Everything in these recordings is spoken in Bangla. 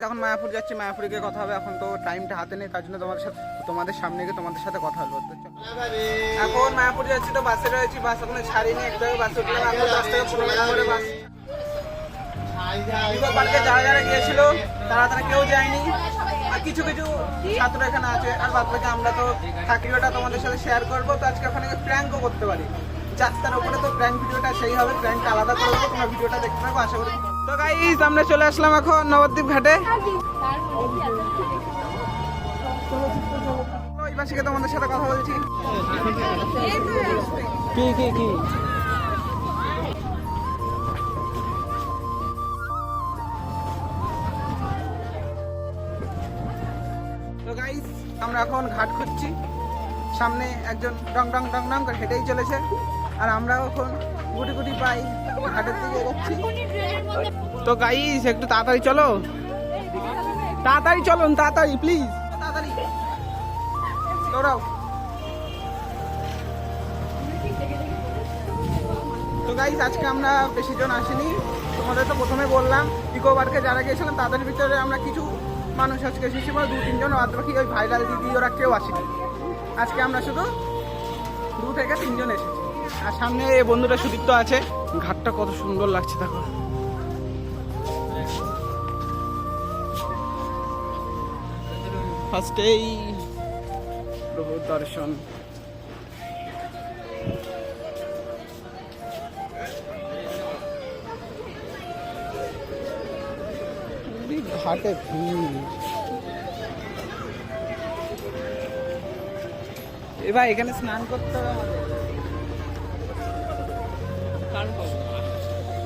এখন মায়াপুর যাচ্ছি, মায়াপুরে গিয়ে কথা হবে। এখন তো টাইমটা হাতে নেই, তার জন্য তোমাদের সামনে গিয়ে তোমাদের সাথে কথা বলবো। এখন মায়াপুর যাচ্ছি, তো বাসে রয়েছি, বাস এখন ছাড়িনি, এক জায়গায় বাসে উঠলাম। এখন 10 থেকে 15 মিনিট পরে বাস। পার্কে যারা যারা গিয়েছিল তারা কেউ যায়নি, আর কিছু কিছু ছাত্র এখানে আছে, আর বাদ বাকি আমরা তো থাকি, ওটা তোমাদের সাথে শেয়ার করবো। তো আজকে ওখানে প্র্যাঙ্কও করতে পারি, যাত্রার উপরে। তো প্র্যাঙ্ক ভিডিওটা সেই হবে, প্র্যাঙ্কটা আলাদা করে দেবো, তোমরা ভিডিওটা দেখতে থাকো আশা করি। তো গাইস আমরা চলে আসলাম এখন নবদ্বীপ ঘাটে। ওই পাশে তোমাদের সাথে কথা বলছি। কি তো গাইস আমরা এখন ঘাট খুঁজছি, সামনে একজন ডং ডং ডং ডং করে হেঁটেই চলেছে, আর আমরা এখন গুটি গুটি পাই ঘাটের দিকে এগোচ্ছি। তো গাইস একটু তাড়াতাড়ি চলো, তাড়াতাড়ি চলুন, তাড়াতাড়ি প্লিজ, তাড়াতাড়ি দৌড়াও। তো গাইস আজকে আমরা বেশি জন আসিনি, তোমাদের তো প্রথমে বললাম। ইকো পার্কে যারা গিয়েছিলাম তাদের ভিতরে আমরা কিছু মানুষ আজকে এসেছি, 2-3 জন, বাদ বাকি ওই ভাইরাল দিদি ওরা কেউ আসেনি। আজকে আমরা শুধু 2 থেকে 3 জন এসেছি। আর সামনে এই বন্ধুটা সুদীপ্ত আছে। ঘাটটা কত সুন্দর লাগছে দেখো। ফার্স্টেই প্রভু দর্শন। ঘাটে ভিড়। এবার এখানে স্নান করতে হবে আমাদের,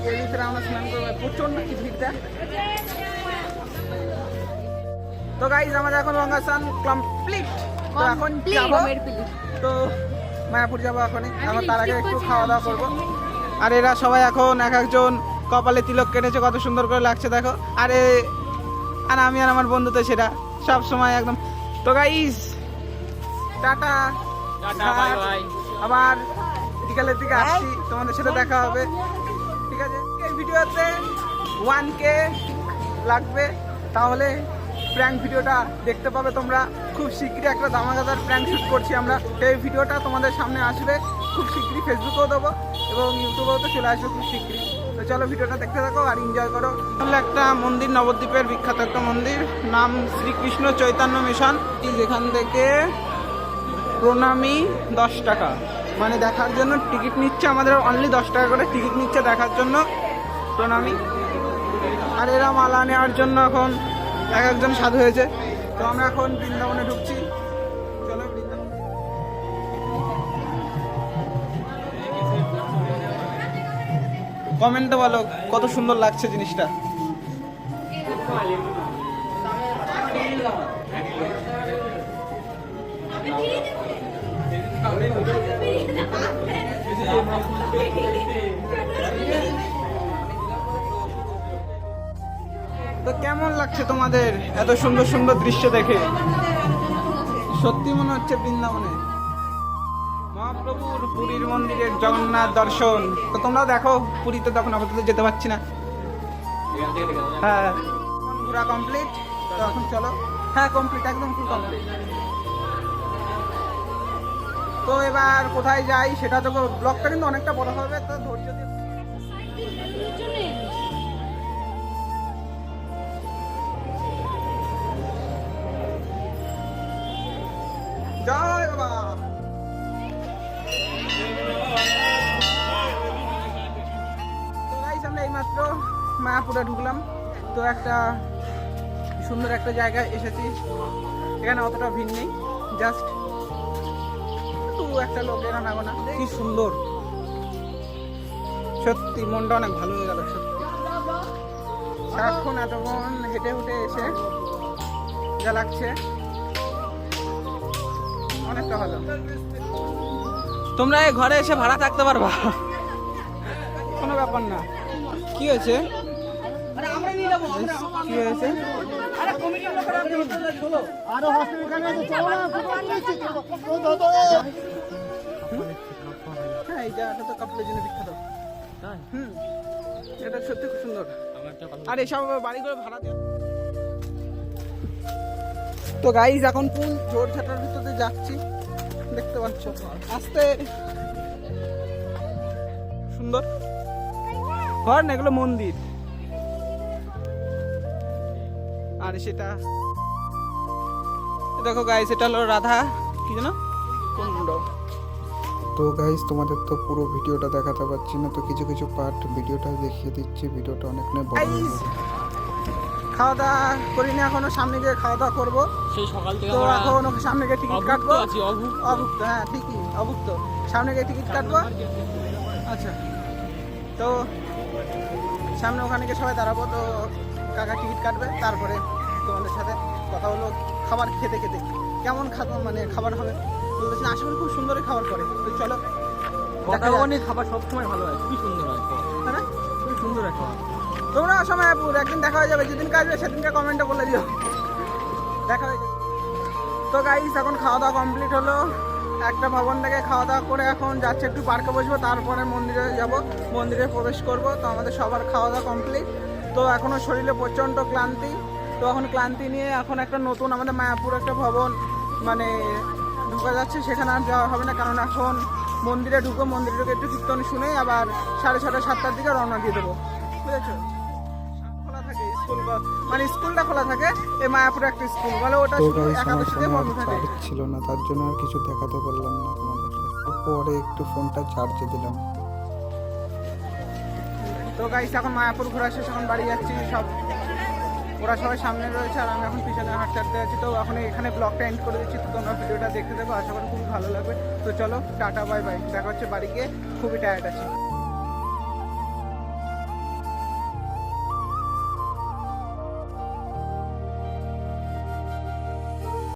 এর ভিতরে আমরা স্নান করবো। প্রচন্ড কি ভিড়টা। তো গাইস আমাদের এখন গঙ্গা স্নান কমপ্লিট। তো এখন যাবো, তো মায়াপুর যাবো এখনই। এখন তার আগে একটু খাওয়া দাওয়া করবো। আর এরা সবাই এখন এক একজন কপালে তিলক কেটেছে, কত সুন্দর করে লাগছে দেখো। আর আমি আর আমার বন্ধু তো সেটা সব সময় একদম। তো গাইস টাটা, আবার বিকালের দিকে আসছি, তোমাদের সাথে দেখা হবে, ঠিক আছে? এই ভিডিওতে 1K লাগবে, তাহলে প্র্যাঙ্ক ভিডিওটা দেখতে পাবে তোমরা। খুব শীঘ্রই একটা ধামাকাদার প্র্যাঙ্ক শুট করছি আমরা, এই ভিডিওটা তোমাদের সামনে আসবে খুব শীঘ্রই। ফেসবুকেও দেবো এবং ইউটিউবেও তো চলে আসবে খুব শীঘ্রই। তো চলো ভিডিওটা দেখতে থাকো আর এনজয় করো। একটা মন্দির, নবদ্বীপের বিখ্যাত একটা মন্দির, নাম শ্রীকৃষ্ণ চৈতন্য মিশন। যেখান থেকে প্রণামী 10 টাকা, মানে দেখার জন্য টিকিট নিচ্ছে আমাদের, অনলি 10 টাকা করে টিকিট নিচ্ছে দেখার জন্য প্রণামী। আর এরা মালা নেওয়ার জন্য এখন এক একজন সাধু হয়েছে। তো আমরা এখন বৃন্দাবনে ঢুকছি, চলো বৃন্দাবন। কমেন্টে বলো কত সুন্দর লাগছে জিনিসটা। তো কেমন লাগছে তোমাদের এত সুন্দর সুন্দর দৃশ্য দেখে? সত্যি মনে হচ্ছে বৃন্দাবনে মহাপ্রভুর পুরীর মন্দিরের জগন্নাথ দর্শন। তো তোমরাও দেখো, পুরীতে তখন আপাতত যেতে পারছি না। হ্যাঁ ঘোরা কমপ্লিট, তো এখন চলো। হ্যাঁ কমপ্লিট, একদম ফুল কমপ্লিট। তো এবার কোথায় যাই সেটা তো, ব্লগটা কিন্তু অনেকটা বড় হবে, তো ধৈর্য দিয়ে। জয় বাবা। তো গাইস আমরা এইমাত্র মায়াপুরে ঢুকলাম। তো একটা সুন্দর একটা জায়গায় এসেছি, এখানে অতটা ভিড় নেই, জাস্ট একটা লোকের আনাগোনা। কি সুন্দর, সত্যি মনটা অনেক ভালো হয়ে গেল সত্যি। সারাক্ষণ এতক্ষণ হেঁটে হেঁটে এসে যা লাগছে অনেকটা ভালো। তোমরা এই ঘরে এসে ভাড়া থাকতে পারবা, কোনো ব্যাপার না। কি হয়েছে? কি হয়েছে? আরো হসপিটালে আছে, চলো না, ফুটবল খেলছি, চলো। হ্যাঁ এই জায়গাটা তো কাপড়ের জন্য বিখ্যাত। হুম, এটা সত্যি খুব সুন্দর। আর এসব বাড়িগুলো ভাড়া দেওয়া। তো গাইজ এখন ফুল ঝোড় ঝাঁটার ভিতরে যাচ্ছি, দেখতে পাচ্ছ আস্তে সুন্দর ঘর না, এগুলো মন্দির। আর সেটা দেখো গাইজ, এটা হলো রাধা কি জানো কুণ্ড। তো গাইস তোমাদের তো পুরো ভিডিওটা দেখাতে পারছি না, তো কিছু কিছু পার্ট ভিডিওটা দেখিয়ে দিচ্ছি। ভিডিওটা অনেকটাই বড় হয়ে গাইজ যাবে। খাওয়া দাওয়া করিনি এখনো, সামনে গিয়ে খাওয়া দাওয়া করবো। সেই সকাল থেকে তো আমরা এখন ওকে সামনে গিয়ে টিকিট কাটবো। অভুক্ত আছি, অভুক্ত। অভুক্ত, হ্যাঁ ঠিকই অভুক্ত। সামনে গিয়ে টিকিট কাটবো। আচ্ছা, তো সামনে ওখানে গিয়ে সবাই দাঁড়াবো। তো কাকা টিকিট কাটবে, তারপরে তোমাদের সাথে কথা হলো খাবার খেতে খেতে কেমন মানে খাবার হবে বলতেছি। আশা করি খুব সুন্দরই খাবার করে। তো চলো দেখা যাক। অনেক খাবার সবসময় ভালো হয়, খুবই সুন্দর হয় খাবার। তাই না? খুবই সুন্দর হয় খাবার। তোমরা সময় আপুর একদিন দেখা হয়ে যাবে, যেদিন কাজবে সেদিনকে কমেন্টে বলে দিও, দেখা হয়ে যাবে। তো গাইস এখন খাওয়া দাওয়া কমপ্লিট হলো। একটা ভবন থেকে খাওয়া দাওয়া করে এখন যাচ্ছে একটু পার্কে বসবো, তারপরে মন্দিরে যাব, মন্দিরে প্রবেশ করব। তো আমাদের সবার খাওয়া দাওয়া কমপ্লিট। তো এখনও শরীরে প্রচণ্ড ক্লান্তি। তো এখন ক্লান্তি নিয়ে এখন একটা নতুন আমাদের মায়াপুর একটা ভবন মানে ঢুকা যাচ্ছে, সেখানে আর যাওয়া হবে না, কারণ এখন মন্দিরে ঢুকবো। মন্দিরে ঢুকে একটু কীর্তন শুনে আবার 6:30 7টার দিকে রওনা দিয়ে দেবো, বুঝেছো? খোলা থাকে স্কুল, মানে স্কুলটা খোলা থাকে। এই মায়াপুরে একটা স্কুল বলে, ওটা তো শুধু গাইস আমার একাদশীতে ফোনে আর বন্ধ থাকে। চার্জ ছিল না, তার জন্য আর কিছু দেখাতে পারলাম না তোমাদেরকে। পরে একটু ফোনটা চার্জে দিলাম। তো গাইস এখন মায়াপুর ঘোরা শেষ, এখন বাড়ি যাচ্ছি। সব ওরা সবাই সামনে রয়েছে আর আমি এখন পিছনে হাঁটতে আছি। তো এখন এখানে ব্লগটা এন্ড করে দিচ্ছি। তো তোমরা ভিডিওটা দেখতে দেবো, আশা করি খুব ভালো লাগবে। তো চলো টাটা, বাই বাই, দেখা হচ্ছে বাড়ি গিয়ে। খুবই টায়ার্ড আছি।